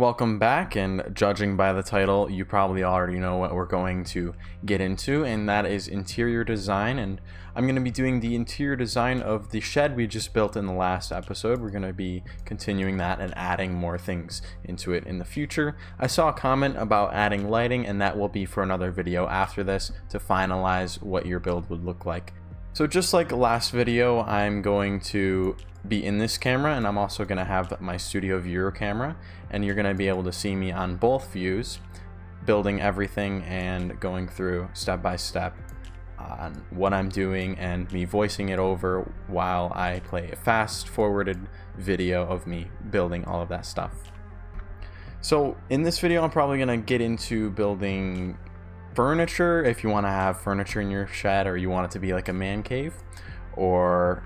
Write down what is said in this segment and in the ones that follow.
Welcome back, and judging by the title, you probably already know what we're going to get into, and that is interior design. And I'm going to be doing the interior design of the shed we just built in the last episode. We're going to be continuing that and adding more things into it in the future. I saw a comment about adding lighting, and that will be for another video after this to finalize what your build would look like. So just like the last video, I'm going to be in this camera, and I'm also going to have my studio viewer camera, and you're going to be able to see me on both views building everything and going through step by step on what I'm doing and me voicing it over while I play a fast forwarded video of me building all of that stuff. So in this video I'm probably going to get into building furniture if you want to have furniture in your shed, or you want it to be like a man cave, or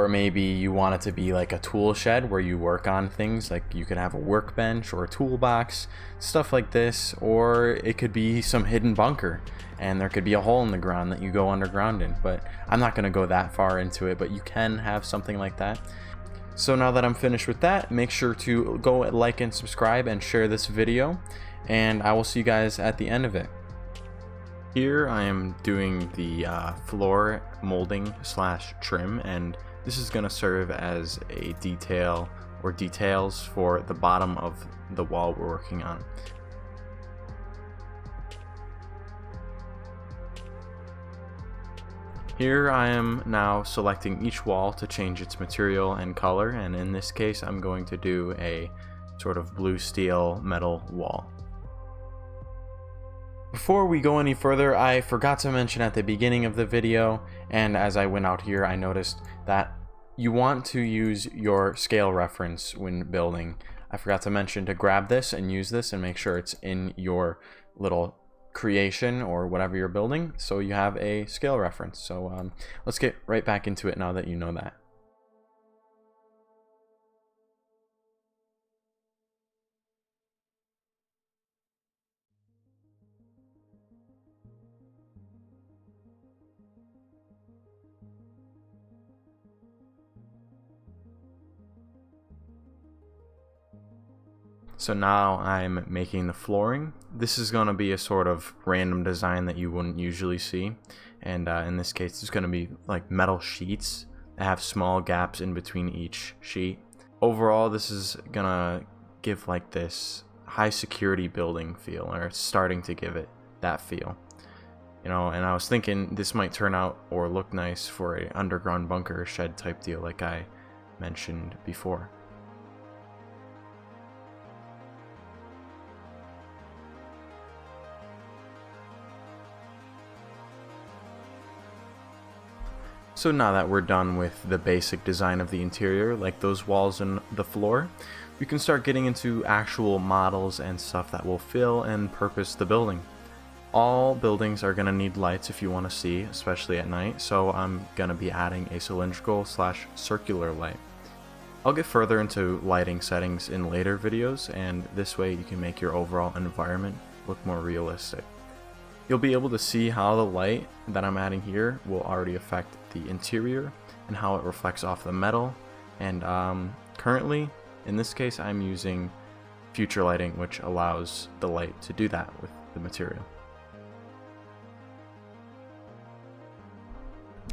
maybe you want it to be like a tool shed where you work on things, like you could have a workbench or a toolbox, stuff like this. Or it could be some hidden bunker and there could be a hole in the ground that you go underground in, but I'm not going to go that far into it, but you can have something like that. So now that I'm finished with that, make sure to go like and subscribe and share this video, and I will see you guys at the end of it. Here I am doing the floor molding / trim, and this is going to serve as a detail or details for the bottom of the wall we're working on. Here I am now selecting each wall to change its material and color, and in this case I'm going to do a sort of blue steel metal wall. Before we go any further, I forgot to mention at the beginning of the video, and as I went out here I noticed that you want to use your scale reference when building. I forgot to mention to grab this and use this and make sure it's in your little creation or whatever you're building, so you have a scale reference. So let's get right back into it now that you know that. So now I'm making the flooring. This is going to be a sort of random design that you wouldn't usually see, and in this case it's going to be like metal sheets that have small gaps in between each sheet. Overall, this is going to give like this high security building feel, or it's starting to give it that feel. You know, and I was thinking this might turn out or look nice for a underground bunker shed type deal like I mentioned before. So now that we're done with the basic design of the interior, like those walls and the floor, we can start getting into actual models and stuff that will fill and purpose the building. All buildings are going to need lights if you want to see, especially at night, so I'm going to be adding a cylindrical / circular light. I'll get further into lighting settings in later videos, and this way you can make your overall environment look more realistic. You'll be able to see how the light that I'm adding here will already affect the interior and how it reflects off the metal. And currently, in this case, I'm using future lighting, which allows the light to do that with the material.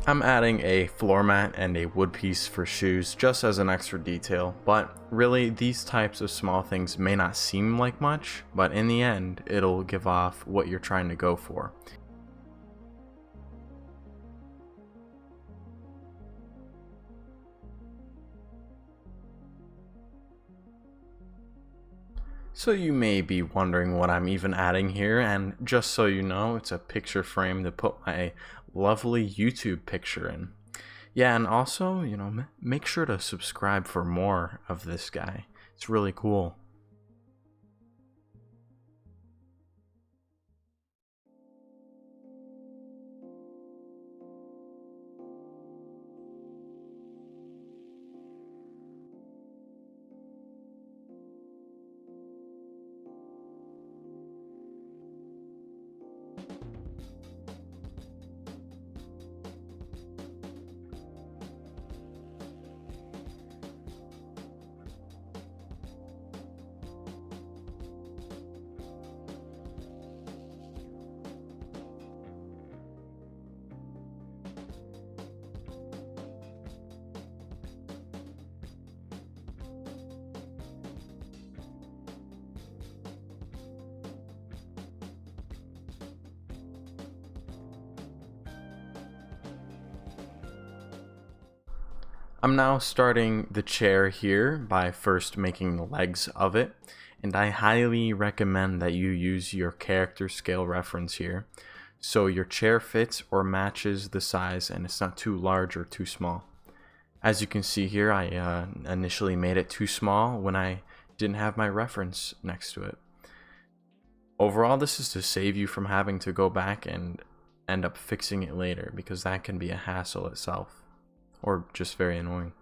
I'm adding a floor mat and a wood piece for shoes just as an extra detail, but really these types of small things may not seem like much, but in the end it'll give off what you're trying to go for. So you may be wondering what I'm even adding here, and just so you know, it's a picture frame to put my lovely YouTube picture in. Yeah, and also, you know, make sure to subscribe for more of this guy. It's really cool. I'm now starting the chair here by first making the legs of it, and I highly recommend that you use your character scale reference here so your chair fits or matches the size and it's not too large or too small. As you can see here, I initially made it too small when I didn't have my reference next to it. Overall, this is to save you from having to go back and end up fixing it later, because that can be a hassle itself, or just very annoying.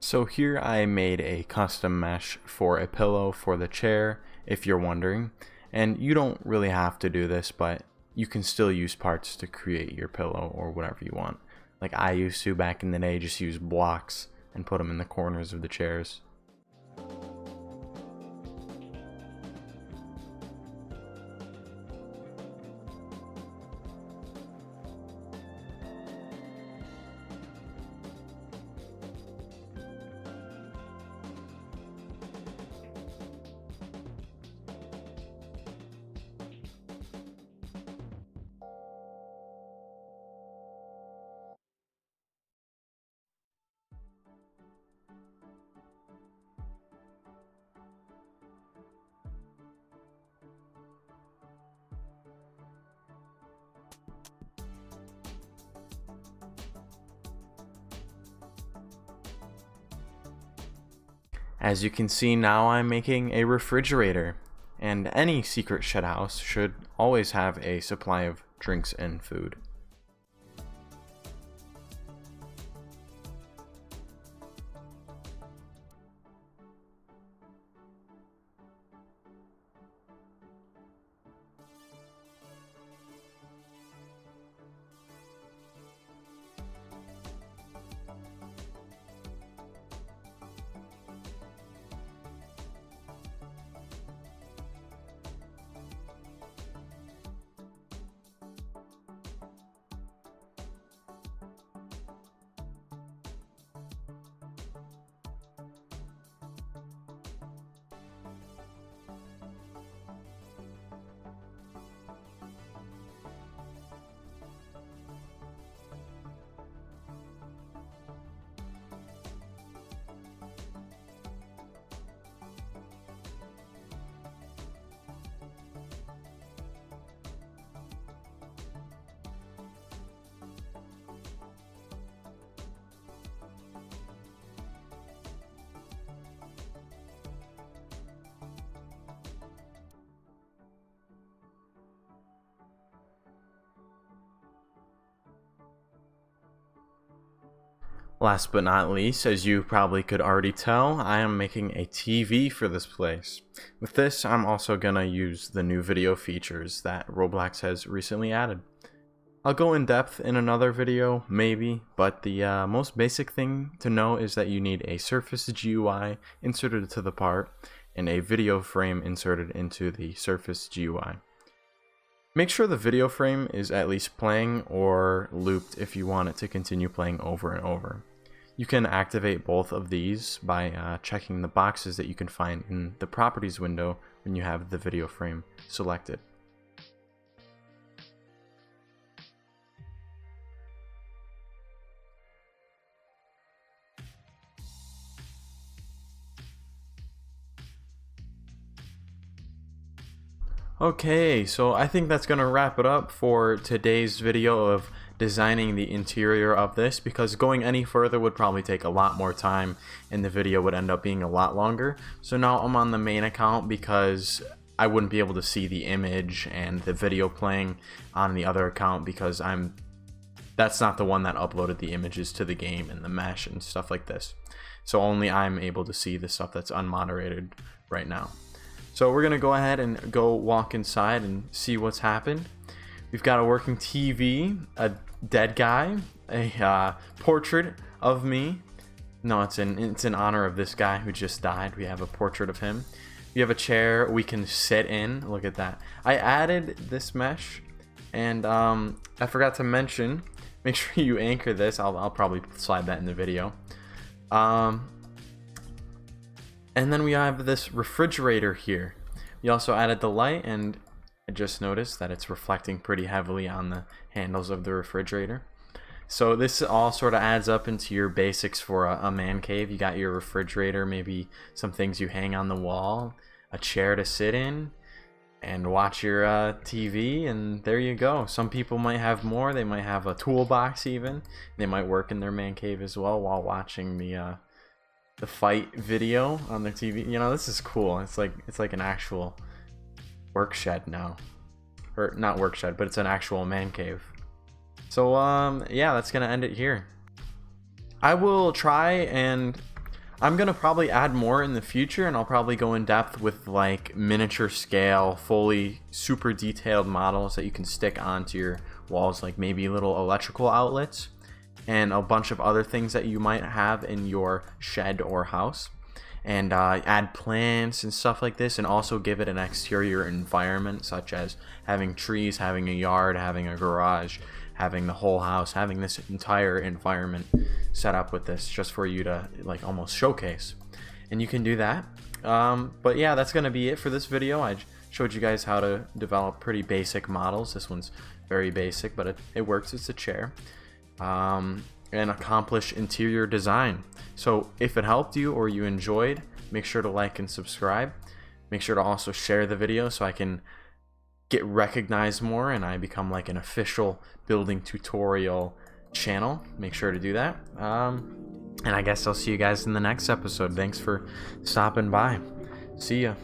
So here I made a custom mesh for a pillow for the chair, if you're wondering, and you don't really have to do this, but you can still use parts to create your pillow or whatever you want. Like I used to back in the day, just use blocks and put them in the corners of the chairs. As you can see now, I'm making a refrigerator, and any secret shed house should always have a supply of drinks and food. Last but not least, as you probably could already tell, I am making a TV for this place. With this, I'm also gonna use the new video features that Roblox has recently added. I'll go in depth in another video, maybe, but the most basic thing to know is that you need a surface GUI inserted to the part and a video frame inserted into the surface GUI. Make sure the video frame is at least playing or looped if you want it to continue playing over and over. You can activate both of these by checking the boxes that you can find in the properties window when you have the video frame selected. Okay, so I think that's gonna wrap it up for today's video of designing the interior of this, because going any further would probably take a lot more time and the video would end up being a lot longer. So now I'm on the main account because I wouldn't be able to see the image and the video playing on the other account because I'm that's not the one that uploaded the images to the game and the mesh and stuff like this. So only I'm able to see the stuff that's unmoderated right now. So we're gonna go ahead and go walk inside and see what's happened. We've got a working TV, a dead guy, a portrait of me. No, it's in honor of this guy who just died. We have a portrait of him. We have a chair we can sit in. Look at that. I added this mesh, and I forgot to mention, make sure you anchor this. I'll probably slide that in the video. And then we have this refrigerator here. We also added the light, and I just noticed that it's reflecting pretty heavily on the handles of the refrigerator. So this all sort of adds up into your basics for a man cave. You got your refrigerator, maybe some things you hang on the wall, a chair to sit in, and watch your TV, and there you go. Some people might have more. They might have a toolbox even. They might work in their man cave as well while watching the fight video on their TV. You know, this is cool. It's like an actual work shed now. Or not work shed, but it's an actual man cave. So yeah, that's gonna end it here. I will try, and I'm gonna probably add more in the future, and I'll probably go in depth with like miniature scale, fully super detailed models that you can stick onto your walls, like maybe little electrical outlets and a bunch of other things that you might have in your shed or house, and add plants and stuff like this, and also give it an exterior environment, such as having trees, having a yard, having a garage, having the whole house, having this entire environment set up with this just for you to like almost showcase. And you can do that. But yeah, that's gonna be it for this video. I showed you guys how to develop pretty basic models. This one's very basic, but it works. It's a chair. And accomplish interior design. So if it helped you or you enjoyed, make sure to like and subscribe. Make sure to also share the video so I can get recognized more and I become like an official building tutorial channel. Make sure to do that. And I guess I'll see you guys in the next episode. Thanks for stopping by. See ya.